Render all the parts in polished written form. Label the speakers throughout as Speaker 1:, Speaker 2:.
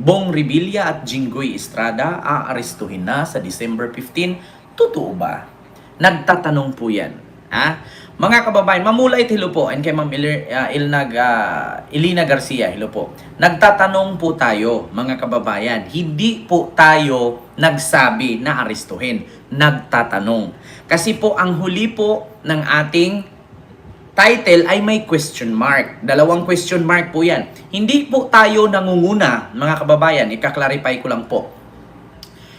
Speaker 1: Bong Revilla at Jinggoy Estrada aarestuhin na sa December 15. Totoo ba? Nagtatanong po yan. Ha? Mga kababayan, mamulay hello po, and kay Ma'am Elina Garcia, hello po. Nagtatanong po tayo, mga kababayan. Hindi po tayo nagsabi na arestuhin. Nagtatanong. Kasi po, ang huli po ng ating title ay may question mark. Dalawang question mark po yan. Hindi po tayo nangunguna, mga kababayan. Ika-clarify ko lang po.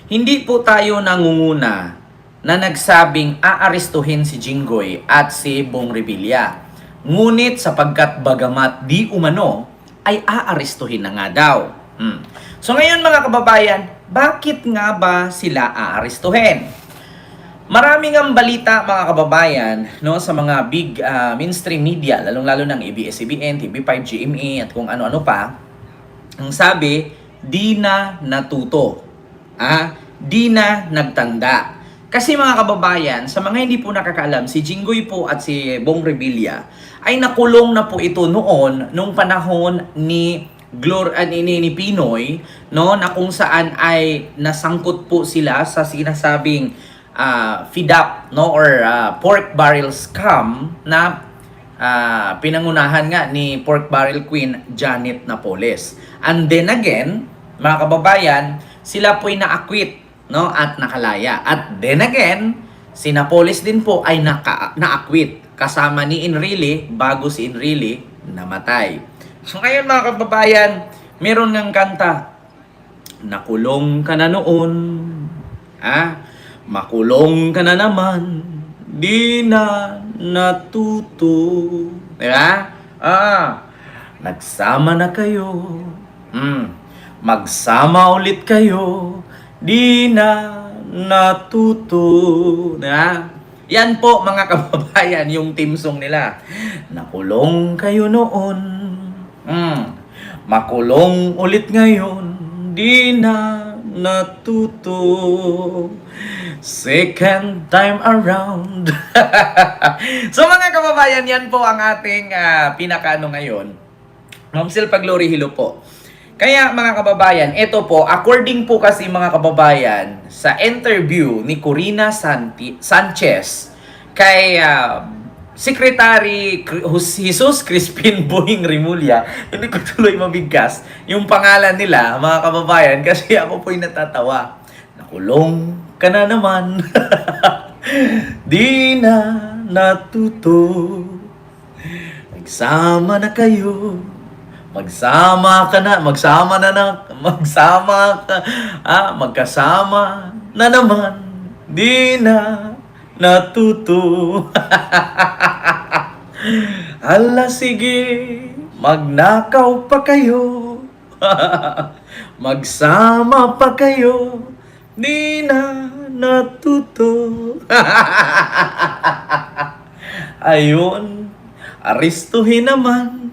Speaker 1: Hindi po tayo nangunguna na nagsabing aarestuhin si Jinggoy at si Bong Revilla. Ngunit sapagkat bagamat di umano, ay aarestuhin na nga daw. So ngayon mga kababayan, bakit nga ba sila aarestuhin? Maraming ang balita mga kababayan no, sa mga big mainstream media, lalong-lalo ng ABS-CBN, TV5, GMA at kung ano-ano pa. Ang sabi, di na natuto. Di na nagtanda. Kasi mga kababayan, sa mga hindi po nakakaalam, si Jinggoy po at si Bong Revilla ay nakulong na po ito noon nung panahon ni ni Pinoy, no, na kung saan ay nasangkot po sila sa sinasabing FIDAP, no, or pork barrel scam na pinangunahan nga ni pork barrel queen Janet Napoles. And then again, mga kababayan, sila po'y na-acquit, no, at nakalaya. At then again, si Napoles din po ay na-acquit kasama ni Enrile bago si Enrile namatay. So ngayon mga kababayan, meron ng kanta, nakulong ka na noon, makulong ka na naman, di na natuto. Diba? Nagsama na kayo. Magsama ulit kayo. Di na natuto. Diba? Yan po mga kababayan, yung team song nila. Nakulong kayo noon. Makulong ulit ngayon. Di na natuto. Second time around. So mga kababayan, yan po ang ating pinakaano ngayon. Ma'am Silpa Glory, hello po. Kaya mga kababayan, ito po, according po kasi mga kababayan, sa interview ni Corina Sanchez kay Secretary Jesus Crispin Boying Rimulya, hindi ko tuloy mabigkas yung pangalan nila, mga kababayan, kasi ako po'y natatawa. Nakulong ka na naman. Di na natuto. Magsama na kayo. Magkasama na naman. Di na natuto. Hala, sige, magnakaw pa kayo. Magsama pa kayo. Di na natuto. Ayun, aristuhin naman.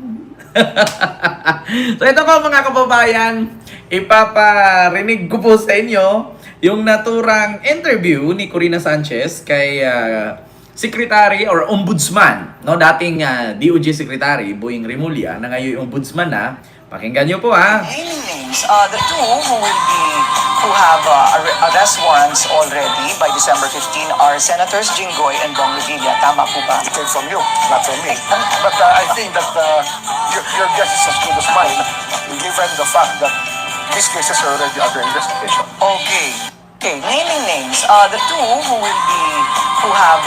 Speaker 1: So ito po mga kababayan, ipaparinig ko po sa inyo yung naturang interview ni Corina Sanchez kay Secretary or Ombudsman, no, dating DOJ Secretary Boying Rimulya na ngayon Ombudsman na. Pakinggan nyo po
Speaker 2: Naming names, the two who have arrest warrants already by December 15 are Senators Jinggoy and Bong Revilla. Tama po ba?
Speaker 3: It came from you, not from me. But I think that your guess is as good as mine, given the fact that these cases are already under investigation.
Speaker 2: Okay. Naming names, the two who have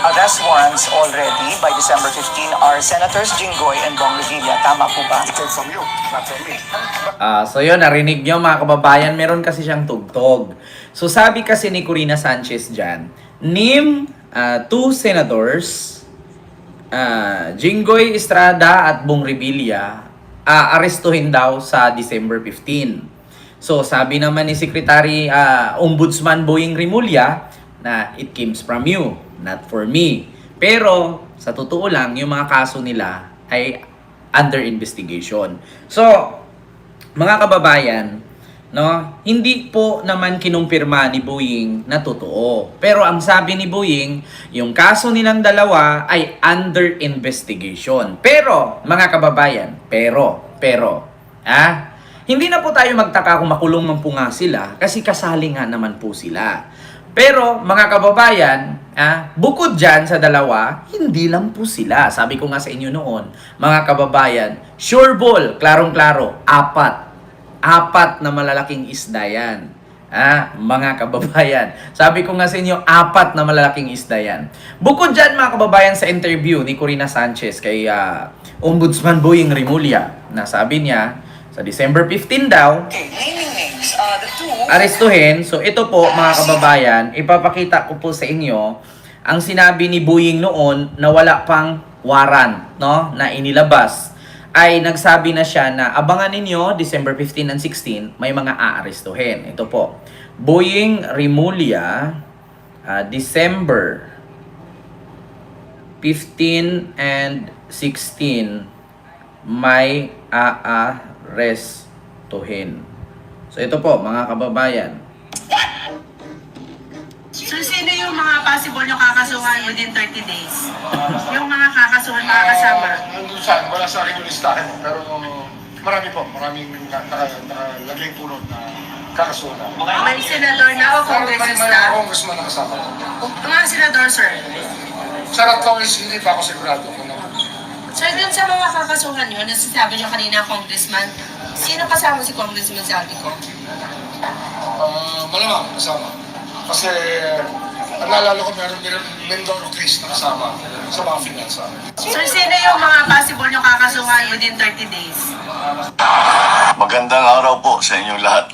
Speaker 2: arrest warrants already by December 15 are Senators Jinggoy and Bong Revilla. Tama po ba?
Speaker 3: It came from you, not from me.
Speaker 1: So yun, narinig nyo mga kababayan, meron kasi siyang tugtog. So sabi kasi ni Corina Sanchez dyan, name two senators, Jinggoy Estrada at Bong Revilla, arestuhin daw sa December 15. So sabi naman ni Secretary Ombudsman Boying Rimulya na it comes from you, not for me. Pero sa totoo lang, yung mga kaso nila ay under investigation. So mga kababayan, no, hindi po naman kinumpirma ni Boying na totoo. Pero ang sabi ni Boying, yung kaso nilang dalawa ay under investigation. Pero mga kababayan, pero Hindi na po tayo magtaka kung makulong man po nga sila kasi kasali nga naman po sila. Pero mga kababayan, bukod dyan sa dalawa, hindi lang po sila. Sabi ko nga sa inyo noon, mga kababayan, sure ball, klarong-klaro, apat na malalaking isda yan. Mga kababayan, sabi ko nga sa inyo, 4 na malalaking isda yan. Bukod dyan mga kababayan sa interview ni Corina Sanchez kay Ombudsman Boying Rimulya, na sabi niya, sa December 15 daw,
Speaker 2: Okay, naming names. The two
Speaker 1: arestuhin. So ito po mga kababayan, ipapakita ko po sa inyo ang sinabi ni Boying noon na wala pang warrant, no, na inilabas. Ay nagsabi na siya na abangan ninyo December 15 and 16 may mga aarestuhin. Ito po. Boying Rimulya, December 15 and 16 may aarestuhin. So ito po mga kababayan.
Speaker 4: So, sino yung mga possible nyo kakasuhan within 30 days? Yung mga kakasuhan makakasama?
Speaker 3: Nandun saan, wala sa akin yung listahan. Pero marami po, maraming nakalagay punot na kakasuhan.
Speaker 4: May senador na o
Speaker 3: May
Speaker 4: congressista?
Speaker 3: congressman na kasama.
Speaker 4: Mga senador, sir.
Speaker 3: Sarap lang is hindi pa ako sigurado kung ano.
Speaker 4: Sir, dun sa mga kakasuhan nyo, nasasabi nyo kanina, congressman, sino kasama si Congressman Saldi ko?
Speaker 3: Malamang kasama. Kasi naalala ko meron din Mindoro case na kasama sa mga finansa.
Speaker 4: Sir, sino yung mga possible nyo kakasuhan within 30 days?
Speaker 5: Magandang araw po sa inyong lahat.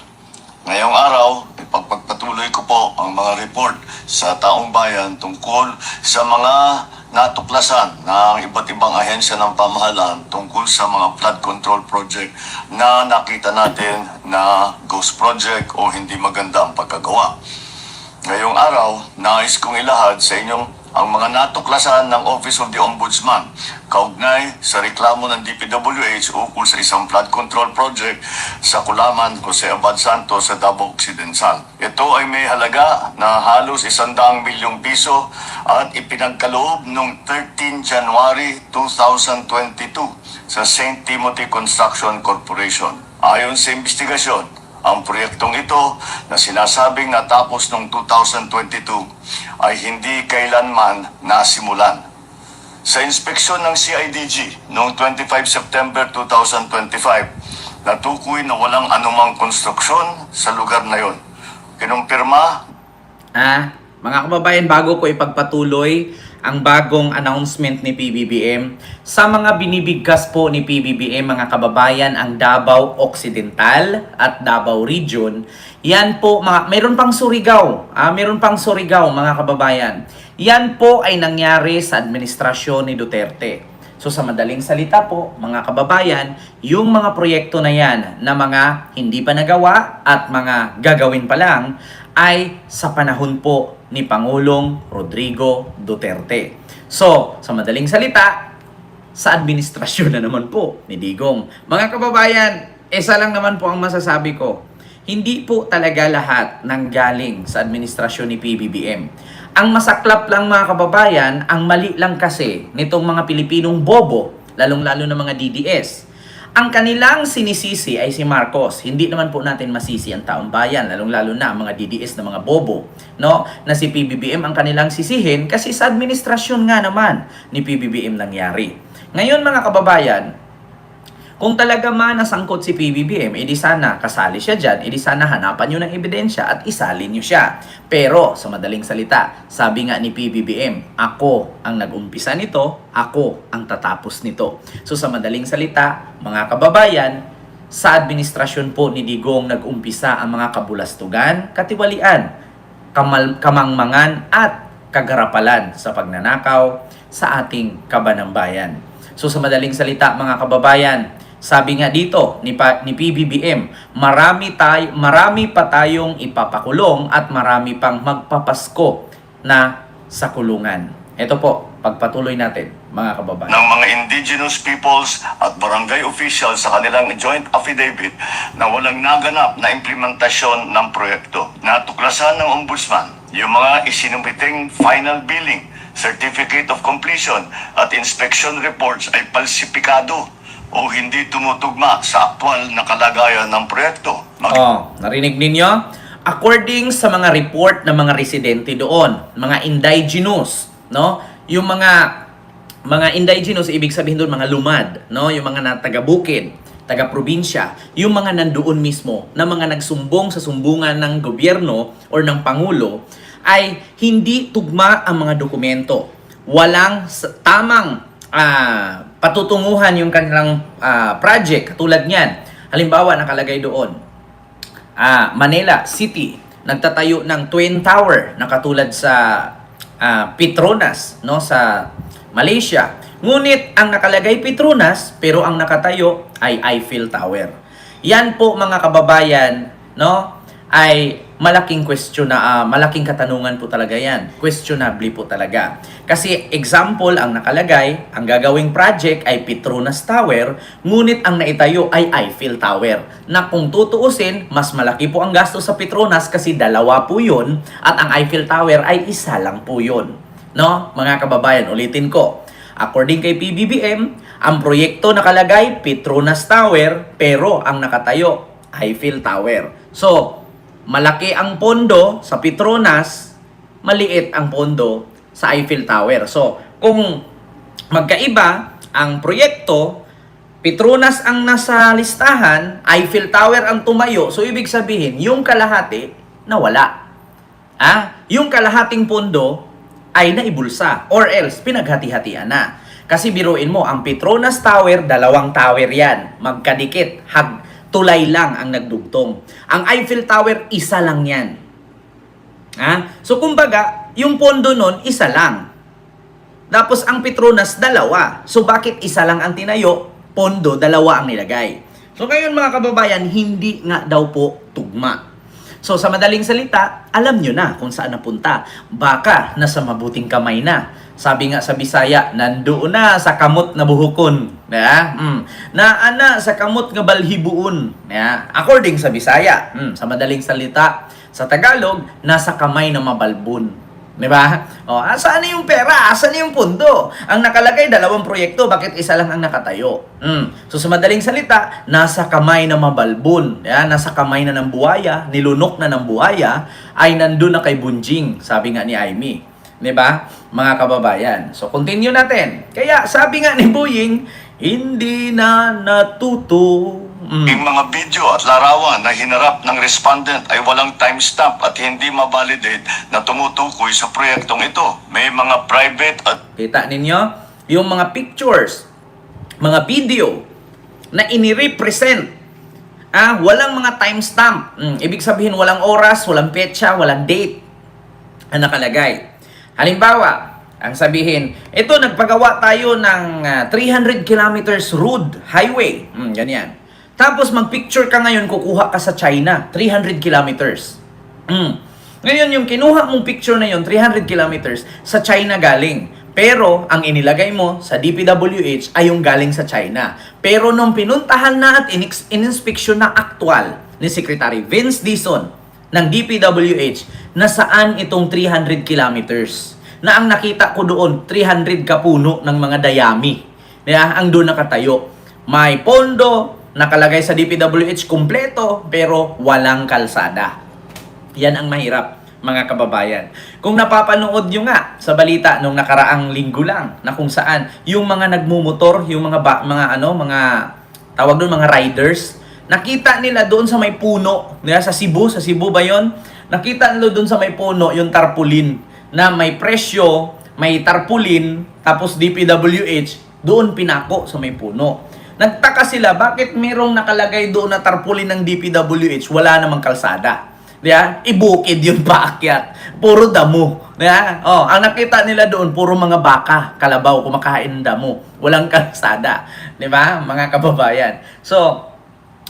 Speaker 5: Ngayong araw, ipagpagpatuloy ko po ang mga report sa taong bayan tungkol sa mga natuklasan ng iba't ibang ahensya ng pamahalaan tungkol sa mga flood control project na nakita natin na ghost project o hindi maganda ang pagkagawa. Ngayong araw, nais kong ilahad sa inyong ang mga natuklasan ng Office of the Ombudsman kaugnay sa reklamo ng DPWH ukol sa isang flood control project sa Kulaman, Jose Abad Santos sa Davao Occidental. Ito ay may halaga na halos 100 milyong piso at ipinagkaloob noong 13 January 2022 sa St. Timothy Construction Corporation. Ayon sa investigasyon, ang proyektong ito na sinasabing natapos noong 2022 ay hindi kailanman nasimulan. Sa inspeksyon ng CIDG noong 25 September 2025, natukoy na walang anumang konstruksyon sa lugar na yon. Kinumpirma
Speaker 1: Mga kababayan, bago ko ipagpatuloy ang bagong announcement ni PBBM, sa mga binibigkas po ni PBBM, mga kababayan, ang Davao Occidental at Davao Region, yan po, mayroon pang Surigao, mga kababayan. Yan po ay nangyari sa administrasyon ni Duterte. So sa madaling salita po, mga kababayan, yung mga proyekto na yan na mga hindi pa nagawa at mga gagawin pa lang ay sa panahon po ni Pangulong Rodrigo Duterte. So, sa madaling salita, sa administrasyon na naman po ni Digong. Mga kababayan, isa lang naman po ang masasabi ko. Hindi po talaga lahat nanggaling sa administrasyon ni PBBM. Ang masaklap lang mga kababayan, ang mali lang kasi nitong mga Pilipinong bobo, lalong-lalo na mga DDS. Ang kanilang sinisisi ay si Marcos. Hindi naman po natin masisi ang taong bayan, lalong-lalo na ang mga DDS na mga bobo, no? Na si PBBM ang kanilang sisihin kasi sa administrasyon nga naman ni PBBM nangyari. Ngayon mga kababayan, kung talaga man nasangkot si PBBM, edi sana kasali siya dyan, edi sana hanapan nyo ng ebidensya at isalin nyo siya. Pero, sa madaling salita, sabi nga ni PBBM, ako ang nag-umpisa nito, ako ang tatapos nito. So, sa madaling salita, mga kababayan, sa administrasyon po ni Digong nag-umpisa ang mga kabulastugan, katiwalian, kamangmangan at kagarapalan sa pagnanakaw sa ating kabanambayan. So, sa madaling salita, mga kababayan, sabi nga dito ni PBBM, marami pa tayong ipapakulong at marami pang magpapasko na sa kulungan. Ito po, pagpatuloy natin, mga kababayan.
Speaker 5: ng mga indigenous peoples at barangay officials sa kanilang joint affidavit na walang naganap na implementasyon ng proyekto. Natuklasan ng Ombudsman yung mga isinumiting final billing, certificate of completion at inspection reports ay palsipikado o hindi tumutugma sa aktwal na kalagayan ng proyekto.
Speaker 1: Narinig ninyo? According sa mga report ng mga residente doon, mga indigenous, no? Yung mga indigenous, ibig sabihin doon mga lumad, no? Yung mga taga-bukid, taga-probinsya, yung mga nandoon mismo na mga nagsumbong sa sumbungan ng gobyerno or ng pangulo ay hindi tugma ang mga dokumento. Walang tamang patutunguhan yung kanilang project katulad niyan. Halimbawa, nakalagay doon, Manila City, nagtatayo ng Twin Tower na katulad sa Petronas, no, sa Malaysia. Ngunit ang nakalagay Petronas, pero ang nakatayo ay Eiffel Tower. Yan po mga kababayan, no, ay malaking malaking katanungan po talaga yan. Questionable po talaga. Kasi example, ang nakalagay, ang gagawing project ay Petronas Tower, ngunit ang naitayo ay Eiffel Tower. Na kung tutuusin, mas malaki po ang gasto sa Petronas kasi dalawa po yun, at ang Eiffel Tower ay isa lang po yun. No? Mga kababayan, ulitin ko. According kay PBBM, ang proyekto nakalagay Petronas Tower, pero ang nakatayo Eiffel Tower. So, malaki ang pondo sa Petronas, maliit ang pondo sa Eiffel Tower. So, kung magkaiba ang proyekto, Petronas ang nasa listahan, Eiffel Tower ang tumayo, so ibig sabihin, yung kalahati, nawala. Yung kalahating pondo ay naibulsa, or else, pinaghati-hatian na. Kasi biruin mo, ang Petronas Tower, dalawang tower yan, magkadikit, tulay lang ang nagdugtong. Ang Eiffel Tower, isa lang yan. So, kumbaga, yung pondo nun, isa lang. Tapos, ang Petronas, dalawa. So, bakit isa lang ang tinayo? Pondo, dalawa ang nilagay. So, ngayon mga kababayan, hindi nga daw po tugma. So, sa madaling salita, alam nyo na kung saan napunta. Baka nasa mabuting kamay na. Sabi nga sa Bisaya, nandoon na sa kamot na buhukon. Naana sa kamot nga balhibuon. According sa Bisaya, sa madaling salita, sa Tagalog, nasa kamay na mabalbon. Diba? Saan na yung pera? Saan na yung pundo? Ang nakalagay, dalawang proyekto, bakit isa lang ang nakatayo? So sa madaling salita, nasa kamay na mabalbon. Nasa kamay na ng buhaya, nilunok na ng buhaya, ay nandun na kay Bunjing, sabi nga ni Aimee. Diba? Mga kababayan. So continue natin. Kaya sabi nga ni Boying, hindi na natuto.
Speaker 5: Yung mga video at larawan na hinarap ng respondent ay walang timestamp at hindi mabalidate na tumutukoy sa proyektong ito. May mga private at
Speaker 1: Kita ninyo? Yung mga pictures, mga video na inirepresent, walang mga timestamp. Ibig sabihin, walang oras, walang petsa, walang date ang nakalagay. Halimbawa, ang sabihin, ito, nagpagawa tayo ng 300 kilometers road, highway. Ganyan. Tapos mag-picture ka ngayon, kukuha ka sa China, 300 kilometers. Ngayon, yung kinuha mong picture na yun, 300 kilometers, sa China galing. Pero, ang inilagay mo sa DPWH ay yung galing sa China. Pero nung pinuntahan na at in-inspection na aktual ni Secretary Vince Dizon ng DPWH, nasaan itong 300 kilometers? Na ang nakita ko doon, 300 kapuno ng mga dayami. Ang doon nakatayo. May pondo, nakalagay sa DPWH kumpleto, pero walang kalsada. Yan ang mahirap, mga kababayan. Kung napapanood nyo nga sa balita nung nakaraang linggo lang, na kung saan yung mga nagmumotor, yung mga tawag doon, mga riders, nakita nila doon sa may puno, sa Cebu ba yon? Nakita nila doon sa may puno yung tarpaulin, na may presyo, may tarpaulin, tapos DPWH, doon pinako sa may puno. Nagtaka sila, bakit merong nakalagay doon na tarpaulin ng DPWH, wala namang kalsada? Ibukid yung paakyat. Puro damo. Ang nakita nila doon, puro mga baka, kalabaw, kumakain ng damo. Walang kalsada. Diba? Mga kababayan. So,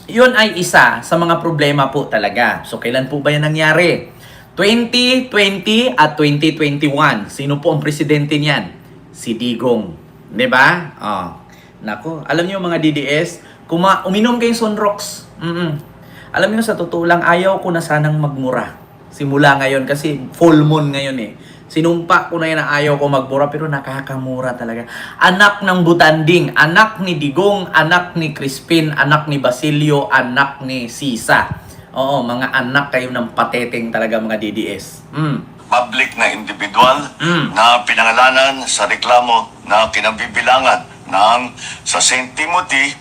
Speaker 1: yun ay isa sa mga problema po talaga. So, kailan po ba yan nangyari? 2020 at 2021. Sino po ang presidente niyan? Si Digong. Diba? Nako, alam niyo mga DDS, uminom kayong Sunrox. Alam niyo, sa totoo lang, ayaw ko na sanang magmura. Simula ngayon kasi full moon ngayon eh. Sinumpa ko na yan na ayaw ko magbura, pero nakakamura talaga. Anak ng Butanding, anak ni Digong, anak ni Crispin, anak ni Basilio, anak ni Sisa. Oo, mga anak kayo ng pateteng talaga mga DDS.
Speaker 5: Public na individual na pinangalanan sa reklamo na kinabibilangan ng sa St. Timothy,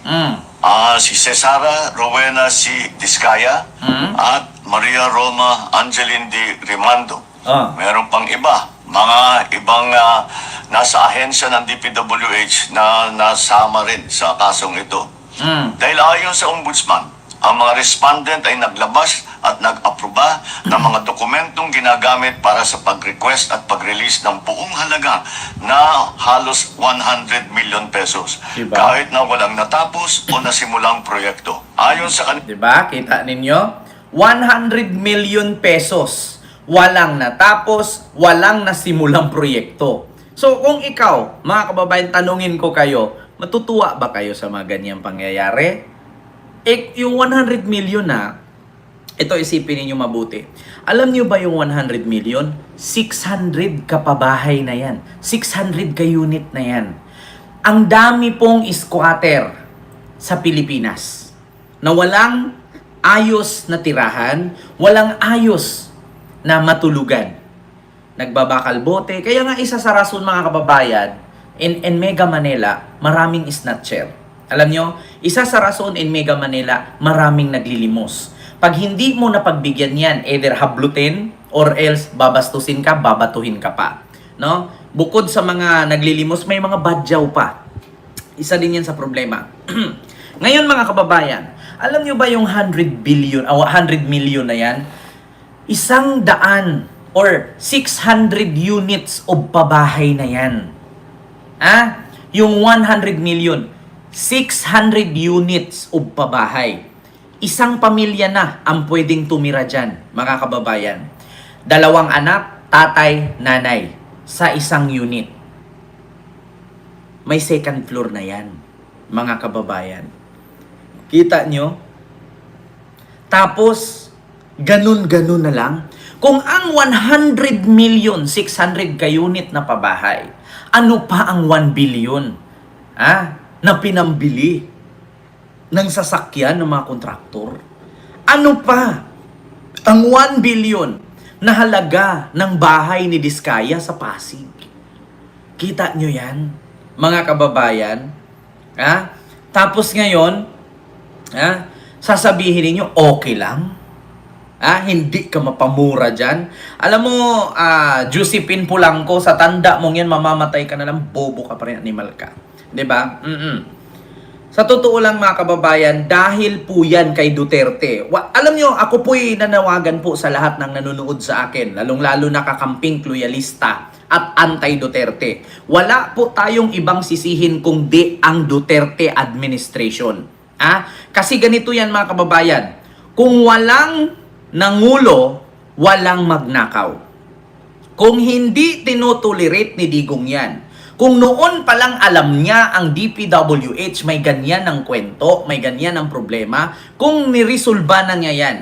Speaker 5: si Cesara Rowena C. Discaya at Maria Roma Angeline D. Rimando. Meron pang iba, mga ibang nasa ahensya ng DPWH na nasama rin sa kasong ito. Dahil ayon sa Ombudsman, ang mga respondent ay naglabas at nag-aproba ng mga dokumentong ginagamit para sa pag-request at pag-release ng buong halaga na halos 100 million pesos.
Speaker 1: Diba?
Speaker 5: Kahit na walang natapos o nasimulang proyekto. Ayon sa kanila,
Speaker 1: Diba? Kita ninyo? 100 million pesos. Walang natapos, walang nasimulang proyekto. So, kung ikaw, mga kababayan, tanungin ko kayo, matutuwa ba kayo sa mga ganyang pangyayari? Yung 100 million na, ito isipin ninyo mabuti. Alam niyo ba yung 100 million? 600 kapabahay na yan. 600 ka unit na yan. Ang dami pong squatter sa Pilipinas na walang ayos na tirahan, walang ayos na matulugan. Nagbabakal bote. Kaya nga isa sa rason mga kababayan, in Mega Manila, maraming snatcher. Alam nyo, isa sa rason in Mega Manila, maraming naglilimos. Pag hindi mo napagbigyan yan, either hablutin or else babastusin ka, babatuhin ka pa. No? Bukod sa mga naglilimos, may mga badyaw pa. Isa din yan sa problema. Ngayon mga kababayan, alam nyo ba yung 100 million na yan? 100 or 600 units of pabahay na yan. Yung 100 million, 600 units of pabahay. Isang pamilya na ang pwedeng tumira dyan, mga kababayan. 2 anak, tatay, nanay, sa isang unit. May second floor na yan, mga kababayan. Kita nyo? Tapos, ganun-ganun na lang. Kung ang 100 million, 600 ka unit na pabahay, ano pa ang 1 billion na pinambili ng sasakyan ng mga kontraktor? Ano pa ang 1 billion na halaga ng bahay ni Diskaya sa Pasig? Kita nyo yan, mga kababayan? Tapos ngayon, sasabihin ninyo, okay lang? Hindi ka mapamura dyan. Alam mo, Josephine Polanco, sa tanda mong yan, mamamatay ka na lang, bobo ka pa rin, animal ka. Diba? Sa totoo lang mga kababayan, dahil po yan kay Duterte. Alam nyo, ako po'y nanawagan po sa lahat ng nanonood sa akin, lalong-lalo nakakamping loyalista at anti-Duterte. Wala po tayong ibang sisihin kung di ang Duterte administration. Kasi ganito yan mga kababayan, kung walang nangulo, walang magnakaw. Kung hindi tinotolerate ni Digong yan, kung noon pa lang alam niya ang DPWH may ganyan ng kwento, may ganyan ng problema, kung niresolba na niya yan,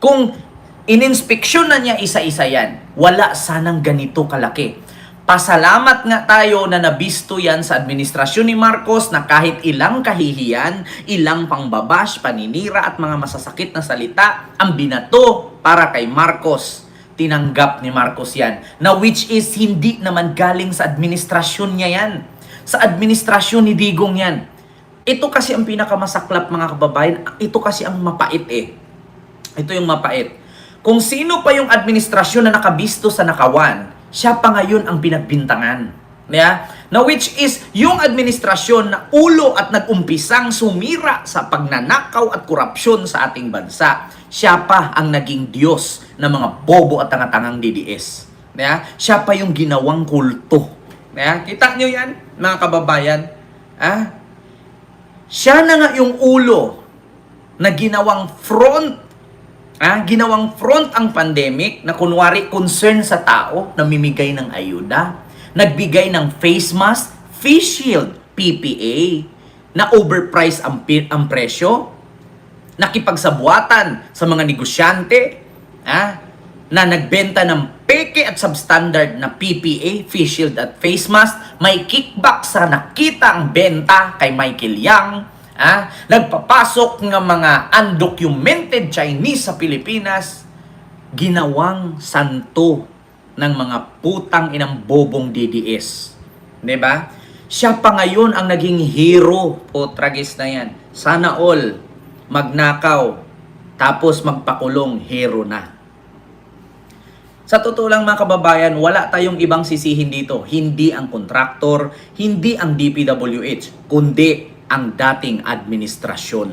Speaker 1: kung ininspeksyon na niya isa-isa yan, wala sanang ganito kalaki. Pasalamat nga tayo na nabisto yan sa administrasyon ni Marcos na kahit ilang kahihiyan, ilang pangbabash, paninira at mga masasakit na salita ang binato para kay Marcos. Tinanggap ni Marcos yan. Na which is hindi naman galing sa administrasyon niya yan. Sa administrasyon ni Digong yan. Ito kasi ang pinakamasaklap mga kababayan. Ito kasi ang mapait Ito yung mapait. Kung sino pa yung administrasyon na nakabisto sa nakawan, siya pa ngayon ang pinagbintangan. Na which is yung administrasyon na ulo at nag-umpisang sumira sa pagnanakaw at korupsyon sa ating bansa. Siya pa ang naging Diyos ng mga bobo at tangatangang DDS. Siya pa yung ginawang kulto. Kita nyo yan, mga kababayan? Siya na nga yung ulo na ginawang front ginawang front ang pandemic na kunwari concern sa tao, namimigay ng ayuda, nagbigay ng face mask, face shield, PPA, na overpriced ang presyo, nakipagsabuatan sa mga negosyante, na nagbenta ng peke at substandard na PPA, face shield at face mask, may kickback sa nakita ang benta kay Michael Yang, nagpapasok ng mga undocumented Chinese sa Pilipinas, ginawang santo ng mga putang inang bobong DDS. 'Di ba? Siya pa ngayon ang naging hero. Tragis na yan. Sana all magnakaw tapos magpakulong, hero na. Sa totoo lang mga kababayan, wala tayong ibang sisihin dito. Hindi ang kontraktor, hindi ang DPWH, kundi ang dating administrasyon.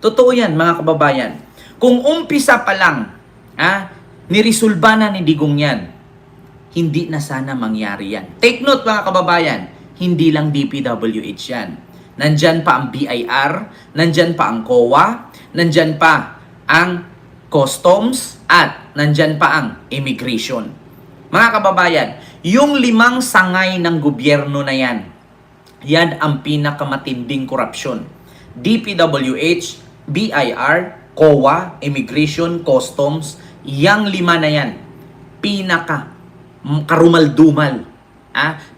Speaker 1: Totoo yan mga kababayan. Kung umpisa pa lang, niresolba na ni Digong yan, hindi na sana mangyari yan. Take note mga kababayan, hindi lang DPWH yan. Nandyan pa ang BIR, nandyan pa ang COA, nandyan pa ang Customs, at nandyan pa ang Immigration. Mga kababayan, yung 5 sangay ng gobyerno na yan, yan ang pinakamatinding korupsyon. DPWH, BIR, COA, Immigration, Customs, yang 5 na yan, pinaka karumaldumal.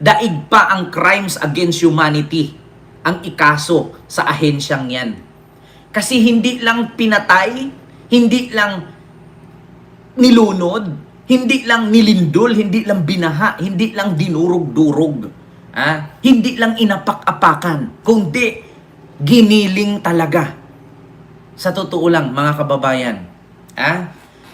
Speaker 1: Daig pa ang crimes against humanity ang ikaso sa ahensyang yan. Kasi hindi lang pinatay, hindi lang nilunod, hindi lang nilindol, hindi lang binaha, hindi lang dinurog-durog, hindi lang inapak-apakan, kundi giniling talaga. Sa totoo lang mga kababayan,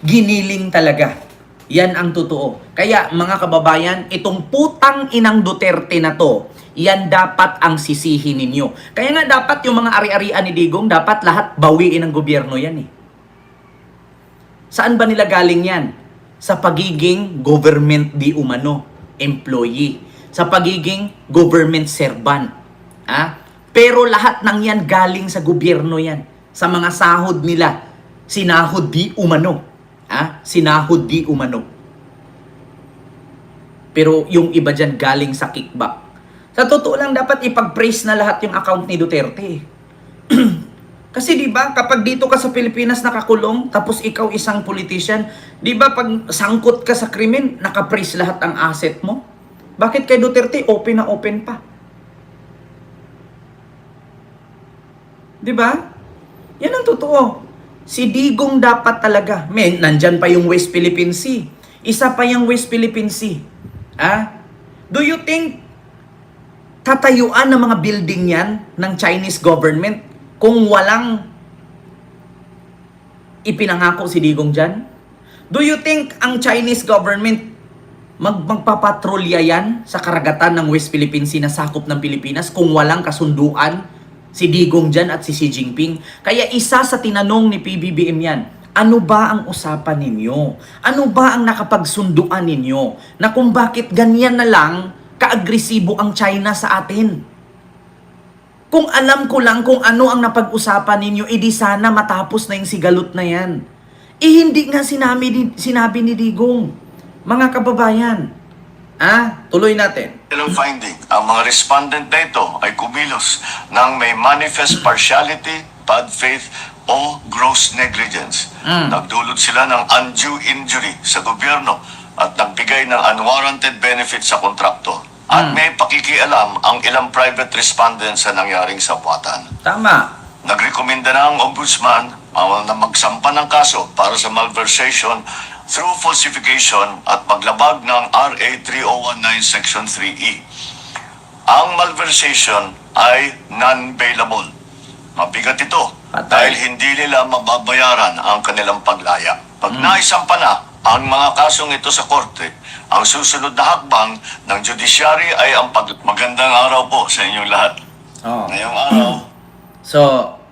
Speaker 1: giniling talaga. Yan ang totoo. Kaya mga kababayan, itong putang inang Duterte na to, yan dapat ang sisihin ninyo. Kaya nga dapat yung mga ari-arian ni Digong, dapat lahat bawiin ng gobyerno yan eh. Saan ba nila galing yan? Sa pagiging government di umano, employee. Sa pagiging government servant. Pero lahat ng yan galing sa gobyerno yan. Sa mga sahod nila, sinahod di umano. Sinahod di umano. Pero yung iba dyan galing sa kickback. Sa totoo lang, dapat ipag-praise na lahat yung account ni Duterte. Kasi 'di ba, kapag dito ka sa Pilipinas nakakulong, tapos ikaw isang politician, 'di ba pag sangkot ka sa krimen, naka-freeze lahat ang asset mo? Bakit kay Duterte open na open pa? 'Di ba? Yan ang totoo. Si Digong dapat talaga, nandyan pa yung West Philippine Sea. Isa pa yung West Philippine Sea. Do you think tatayuan ng mga building yan ng Chinese government kung walang ipinangako si Digong dyan? Do you think ang Chinese government magpapatrolya yan sa karagatan ng West Philippine Sea na sakop ng Pilipinas kung walang kasunduan si Digong dyan at si Xi Jinping? Kaya isa sa tinanong ni PBBM yan, ano ba ang usapan ninyo? Ano ba ang nakapagsunduan ninyo? Na kung bakit ganyan na lang kaagresibo ang China sa atin? Kung alam ko lang kung ano ang napag-usapan ninyo, edi sana matapos na yung sigalot na yan. Hindi nga sinabi ni Digong. Mga kababayan, tuloy natin.
Speaker 5: Ilang finding, ang mga respondent na ito ay kumilos ng may manifest partiality, bad faith, o gross negligence. Nagdulot sila ng undue injury sa gobyerno at nagbigay ng unwarranted benefit sa kontrakto. At may pakikialam ang ilang private respondents sa nangyaring sabwatan.
Speaker 1: Tama.
Speaker 5: Nagrekomenda na ang ombudsman na magsampa ng kaso para sa malversation through falsification at paglabag ng RA 3019 Section 3E. Ang malversation ay non-bailable. Mabigat ito dahil hindi nila mababayaran ang kanilang paglaya. Pag naisampa na ang mga kasong ito sa korte, ang susunod na hakbang ng judiciary ay ang Magandang araw po sa inyong lahat. Ngayong araw,
Speaker 1: So,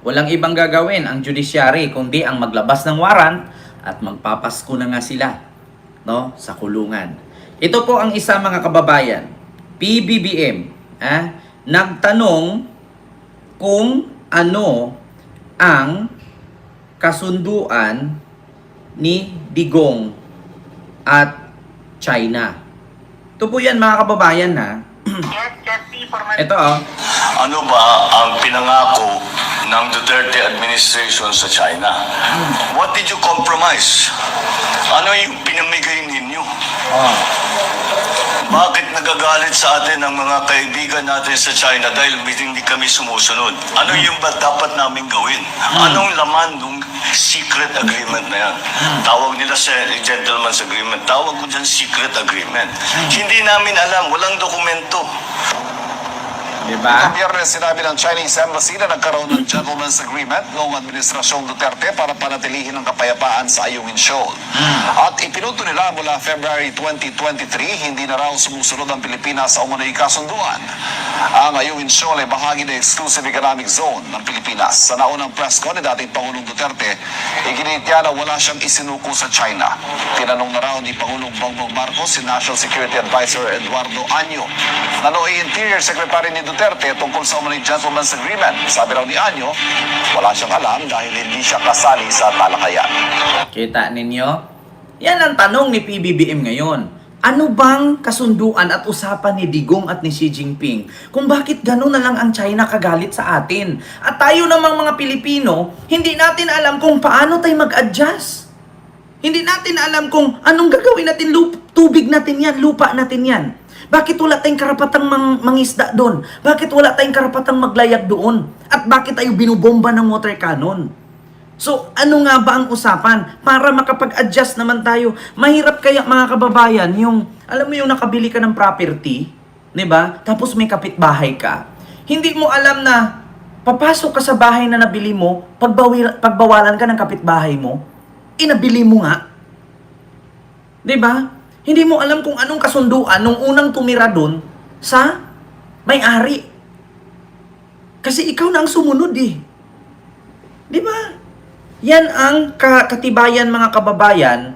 Speaker 1: walang ibang gagawin ang judiciary kundi ang maglabas ng warrant at magpapasko na nga sila, sa kulungan. Ito po ang isa mga kababayan. PBBM, nagtanong kung ano ang kasunduan ni Digong at China. Ito po yan mga kababayan Ito
Speaker 5: ano ba ang pinangako ng Duterte administration sa China. What did you compromise? Ano yung pinamigay ninyo? Bakit nagagalit sa atin ang mga kaibigan natin sa China dahil hindi kami sumusunod? Ano yung ba dapat namin gawin? Anong laman ng secret agreement na yan? Tawag nila sa gentleman's agreement. Tawag ko dyan secret agreement. Hindi namin alam. Walang dokumento.
Speaker 1: Diba?
Speaker 3: Biyernes, sinabi ng Chinese Embassy na nagkaroon ng gentleman's agreement noong administrasyong Duterte para panatilihin ang kapayapaan sa Ayungin Shoal. At ipinunto nila mula February 2023, hindi na raw sumusunod ang Pilipinas sa umunoy kasunduan. Ang Ayungin Shoal ay bahagi ng Exclusive Economic Zone ng Pilipinas. Sa naunang press con ni dating Pangulong Duterte, iginit niya na wala siyang isinuko sa China. Tinanong na raw ni Pangulong Bongbong Marcos si National Security Advisor Eduardo Año na nooy Interior Secretary ni Duterte tungkol sa umunoy gentleman's agreement. Sabi raw ni Año, wala siyang alam dahil hindi siya kasali sa talakayan.
Speaker 1: Kita ninyo? Yan ang tanong ni PBBM ngayon. Ano bang kasunduan at usapan ni Digong at ni Xi Jinping kung bakit gano'n na lang ang China kagalit sa atin? At tayo namang mga Pilipino, hindi natin alam kung paano tayo mag-adjust. Hindi natin alam kung anong gagawin natin, tubig natin yan, lupa natin yan. Bakit wala tayong karapatang mangisda doon? Bakit wala tayong karapatang maglayag doon? At bakit tayo binubomba ng water cannon? So, ano nga ba ang usapan? Para makapag-adjust naman tayo. Mahirap kaya mga kababayan, yung, alam mo yung nakabili ka ng property, di ba? Tapos may kapitbahay ka. Hindi mo alam na papasok ka sa bahay na nabili mo, pagbawalan ka ng kapitbahay mo, inabili mo nga. Di ba? Hindi mo alam kung anong kasunduan nung unang tumira doon sa may-ari. Kasi ikaw na ang sumunod eh. Di ba? Yan ang katibayan mga kababayan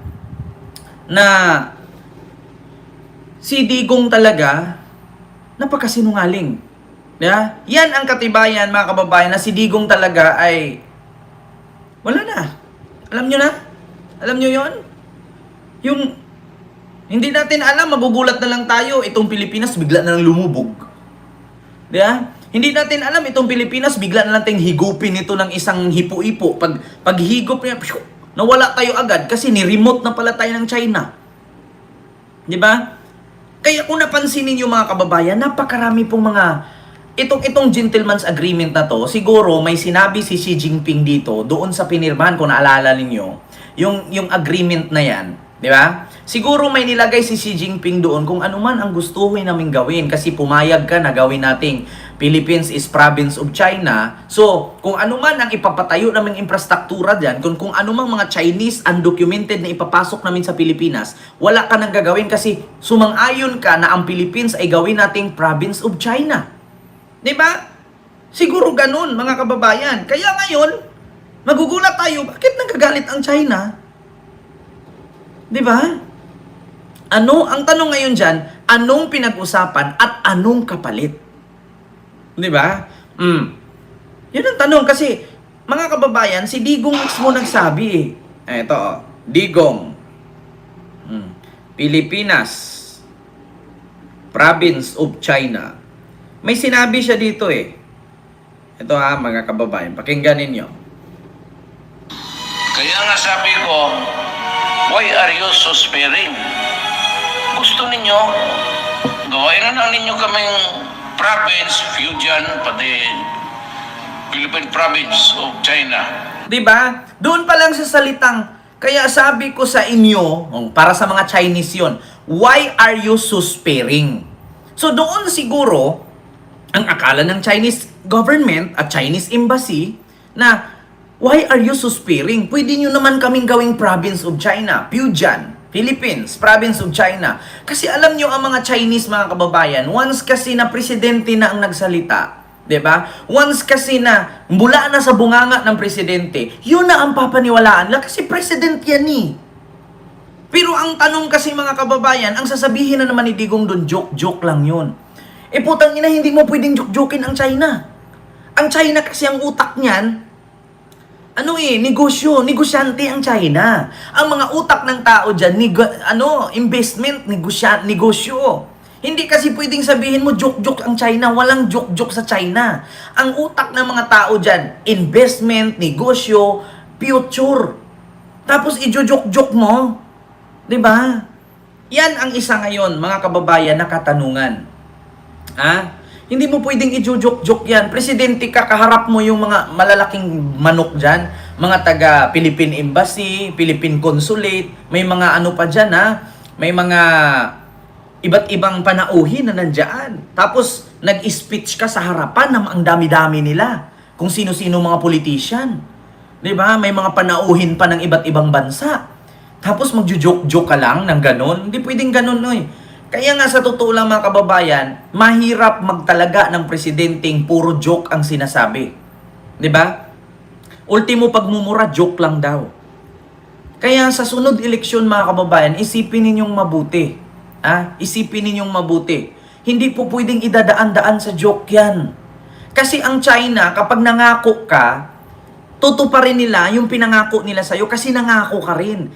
Speaker 1: na si Digong talaga napakasinungaling. Yeah? Yan ang katibayan mga kababayan na si Digong talaga ay wala na. Alam nyo na? Alam nyo yon? Yung hindi natin alam, magugulat na lang tayo, itong Pilipinas bigla na lang lumubog. Yeah? Hindi natin alam, itong Pilipinas bigla na lang tayong higupin ito ng isang hipo-ipo. Pag higop niya, nawala tayo agad kasi ni-remote na pala tayo ng China. Di ba? Kaya kung napansinin niyo mga kababayan, napakarami pong mga itong gentleman's agreement na to, siguro may sinabi si Xi Jinping dito, doon sa pinirmahan, kung naalala ninyo, yung agreement na yan, di ba? Siguro may nilagay si Xi Jinping doon kung ano man ang gustuhin namin gawin kasi pumayag ka na gawin nating Philippines is province of China. So, kung ano man ang ipapatayo naming infrastruktura dyan, kung ano mang mga Chinese undocumented na ipapasok namin sa Pilipinas, wala ka nang gagawin kasi sumang-ayon ka na ang Philippines ay gawin nating province of China. Diba? Siguro ganun, mga kababayan. Kaya ngayon, magugulat tayo, bakit nagagalit ang China? Diba? Ano, ang tanong ngayon dyan, anong pinag-usapan at anong kapalit? Diba? Yun ang tanong kasi, mga kababayan, si Digong mismo nagsabi eh. Ito, Digong. Pilipinas, province of China. May sinabi siya dito eh. Ito ha, mga kababayan, pakinggan ninyo.
Speaker 6: Kaya nga sabi ko, why are you so sparing? Gusto ninyo, gawain na lang ninyo kaming province, Fujian, pati Philippine province of China.
Speaker 1: Diba? Doon pa lang sa salitang, kaya sabi ko sa inyo, para sa mga Chinese yon, why are you so sparing? So doon siguro, ang akala ng Chinese government at Chinese embassy na why are you so sparing? Pwede nyo naman kaming gawing province of China, Fujian, Philippines, province of China. Kasi alam nyo ang mga Chinese mga kababayan, once kasi na presidente na ang nagsalita, 'di ba? Once kasi na mula na sa bunganga ng presidente, yun na ang papaniwalaan lang kasi president yan eh. Pero ang tanong kasi mga kababayan, ang sasabihin na naman ni Digong doon, joke lang yun. Putang ina, hindi mo pwedeng joke-jokein ang China. Ang China kasi ang utak niyan, negosyo, negosyante ang China. Ang mga utak ng tao dyan, investment, negosyo. Hindi kasi pwedeng sabihin mo joke-joke ang China. Walang joke-joke sa China. Ang utak ng mga tao dyan, investment, negosyo, future. Tapos i-joke-joke mo. 'Di ba? Yan ang isa ngayon, mga kababayan, na katanungan. Hindi mo pwedeng i-joke-joke yan. Presidente ka, kaharap mo yung mga malalaking manok dyan. Mga taga Philippine Embassy, Philippine Consulate, may mga ano pa dyan may mga iba't ibang panauhin na nandyan. Tapos, nag-speech ka sa harapan ng ang dami-dami nila. Kung sino-sino mga politician. 'Di ba? May mga panauhin pa ng iba't ibang bansa. Tapos, magjo-joke-joke ka lang ng ganon. Hindi pwedeng ganon, oy. Kaya nga sa totoo lang mga kababayan, mahirap magtalaga ng presidenteng puro joke ang sinasabi. 'Di ba? Ultimo pagmumura, joke lang daw. Kaya sa sunod eleksyon mga kababayan, isipin ninyong mabuti. Isipin ninyong mabuti. Hindi po pwedeng idadaan-daan sa joke yan. Kasi ang China, kapag nangako ka, tutuparin nila yung pinangako nila sa'yo kasi nangako ka rin.